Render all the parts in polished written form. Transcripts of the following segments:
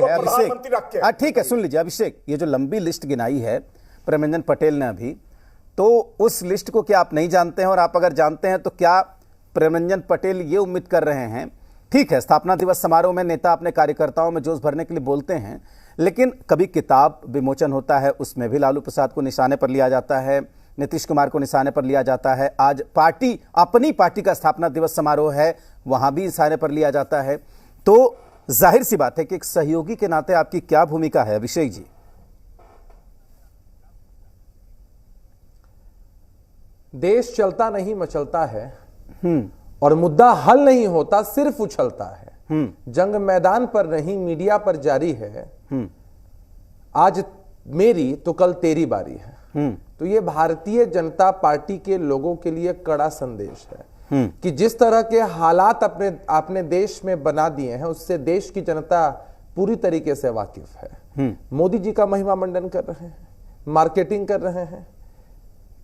है अभिषेक, ठीक है सुन लीजिए अभिषेक, ये जो लंबी लिस्ट गिनाई है प्रेमरंजन पटेल ने अभी, तो उस लिस्ट को क्या आप नहीं जानते हैं? और आप अगर जानते हैं तो क्या प्रेमरंजन पटेल ये उम्मीद कर रहे हैं, ठीक है स्थापना दिवस समारोह में नेता अपने कार्यकर्ताओं में जोश भरने के लिए बोलते हैं, लेकिन कभी किताब विमोचन होता है उसमें भी लालू प्रसाद को निशाने पर लिया जाता है, नीतीश कुमार को निशाने पर लिया जाता है, आज पार्टी अपनी पार्टी का स्थापना दिवस समारोह है वहां भी निशाने पर लिया जाता है। तो जाहिर सी बात है कि एक सहयोगी के नाते आपकी क्या भूमिका है अभिषेक जी? देश चलता नहीं मचलता है और मुद्दा हल नहीं होता सिर्फ उछलता है। जंग मैदान पर नहीं मीडिया पर जारी है, आज मेरी तो कल तेरी बारी है। तो ये भारतीय जनता पार्टी के लोगों के लिए कड़ा संदेश है कि जिस तरह के हालात अपने देश में बना दिए हैं उससे देश की जनता पूरी तरीके से वाकिफ है। मोदी जी का महिमा मंडन कर रहे हैं, मार्केटिंग कर रहे हैं,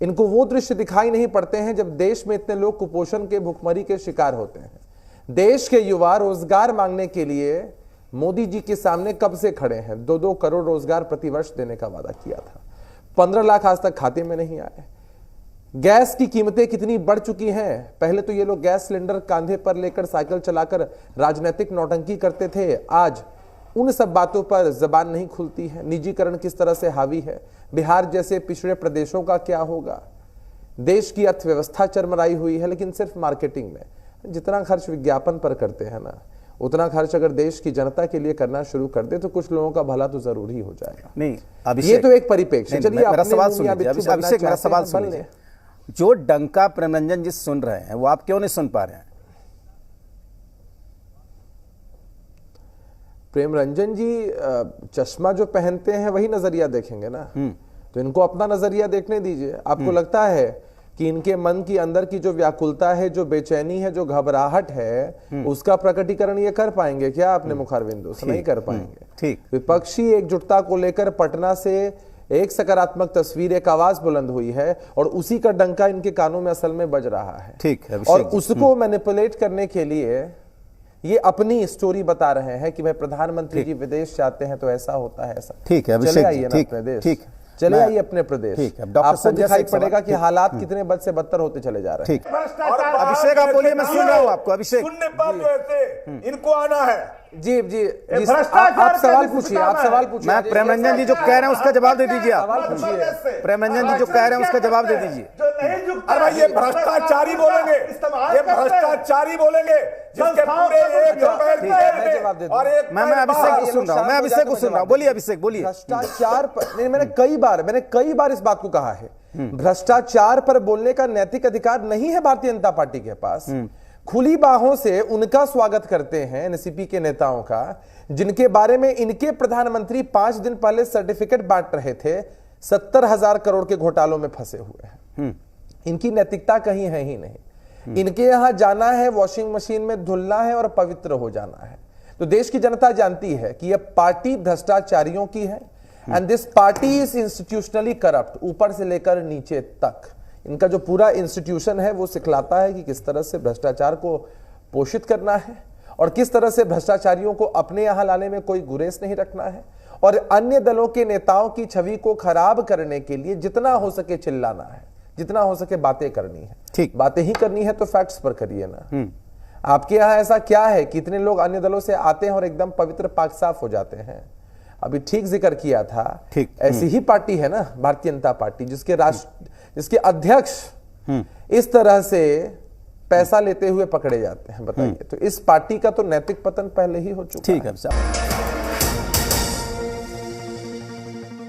इनको वो दृश्य दिखाई नहीं पड़ते हैं जब देश में इतने लोग कुपोषण के भुखमरी के शिकार होते हैं। देश के युवा रोजगार मांगने के लिए मोदी जी के सामने कब से खड़े हैं, 2-2 करोड़ रोजगार प्रतिवर्ष देने का वादा किया था, 15 लाख आज तक खाते में नहीं आए। गैस की कीमतें कितनी बढ़ चुकी हैं, पहले तो ये लोग गैस सिलेंडर कांधे पर लेकर साइकिल चलाकर राजनीतिक नौटंकी करते थे, आज उन सब बातों पर जबान नहीं खुलती है। निजीकरण किस तरह से हावी है, बिहार जैसे पिछड़े प्रदेशों का क्या होगा, देश की अर्थव्यवस्था चरमराई हुई है। लेकिन सिर्फ मार्केटिंग में जितना खर्च विज्ञापन पर करते हैं ना, उतना खर्च अगर देश की जनता के लिए करना शुरू कर दे तो कुछ लोगों का भला तो जरूर ही हो जाएगा। नहीं ये तो एक परिप्रेक्ष्य। चलिए मेरा सवाल सुनिए अभिषेक, मेरा सवाल सुनिए, जो डंका प्रेमरंजन जी सुन रहे हैं वो आप क्यों नहीं सुन पा रहे हैं? प्रेमरंजन जी चश्मा जो पहनते हैं वही नजरिया देखेंगे ना, तो इनको अपना नजरिया देखने दीजिए। आपको लगता है कि इनके मन की अंदर की जो व्याकुलता है, जो बेचैनी है, जो घबराहट है, उसका प्रकटीकरण ये कर पाएंगे क्या अपने मुखारबिंदु से? नहीं कर पाएंगे। ठीक, विपक्षी एकजुटता को लेकर पटना से एक सकारात्मक तस्वीर, एक आवाज बुलंद हुई है और उसी का डंका इनके कानों में असल में बज रहा है। ठीक है, और उसको मैनिपुलेट करने के लिए ये अपनी स्टोरी बता रहे हैं कि भाई प्रधानमंत्री जी विदेश जाते हैं तो ऐसा होता है, ऐसा। ठीक है, चले आइए ना अपने देश, ठीक, चले आइए अपने प्रदेश। आपको दिखाई पड़ेगा कि हालात कितने बद से बदतर होते चले जा रहे हैं। अभिषेक आप बोलिए, मैं सुन रहा हूँ आपको। अभिषेक सुनने पर जो ऐसे इनको आना है। जी आप सवाल पूछिए, आप सवाल पूछिए। मैं प्रेमरंजन जी जो कह रहे हैं उसका जवाब दे दीजिए। आप प्रेमरंजन जी जो कह रहे हैं उसका जवाब दे दीजिए। अरे ये भ्रष्टाचारी बोलेंगे, ये भ्रष्टाचारी बोलेंगे जिसके पूरे एक और एक। मैं अभिषेक को सुन रहा हूँ, मैं अभिषेक को सुन रहा हूँ। बोलिए अभिषेक, बोलिए। भ्रष्टाचार पर मैंने कई बार इस बात को कहा है, भ्रष्टाचार पर बोलने का नैतिक अधिकार नहीं है भारतीय जनता पार्टी के पास। खुली बाहों से उनका स्वागत करते हैं एनसीपी के नेताओं का, जिनके बारे में इनके प्रधानमंत्री 5 दिन पहले सर्टिफिकेट बांट रहे थे, 70,000 करोड़ के घोटालों में फंसे हुए हैं। इनकी नैतिकता कहीं है ही नहीं। इनके यहां जाना है, वॉशिंग मशीन में धुलना है और पवित्र हो जाना है। तो देश की जनता जानती है कि यह पार्टी भ्रष्टाचारियों की है and this party is institutionally corrupt, ऊपर से लेकर नीचे तक। इनका जो पूरा इंस्टीट्यूशन है वो सिखलाता है कि किस तरह से भ्रष्टाचार को पोषित करना है और किस तरह से भ्रष्टाचारियों को अपने यहां लाने में कोई गुरेज नहीं रखना है और अन्य दलों के नेताओं की छवि को खराब करने के लिए जितना हो सके चिल्लाना है, जितना हो सके बातें करनी है। ठीक, बातें ही करनी है तो फैक्ट्स पर करिए ना। आपके यहां ऐसा क्या है कि इतने लोग अन्य दलों से आते हैं और एकदम पवित्र पाक साफ हो जाते हैं? अभी ठीक जिक्र किया था, ऐसी ही पार्टी है ना भारतीय जनता पार्टी, जिसके अध्यक्ष इस तरह से पैसा लेते हुए पकड़े जाते हैं। बताइए, तो इस पार्टी का तो नैतिक पतन पहले ही हो चुका है। ठीक है।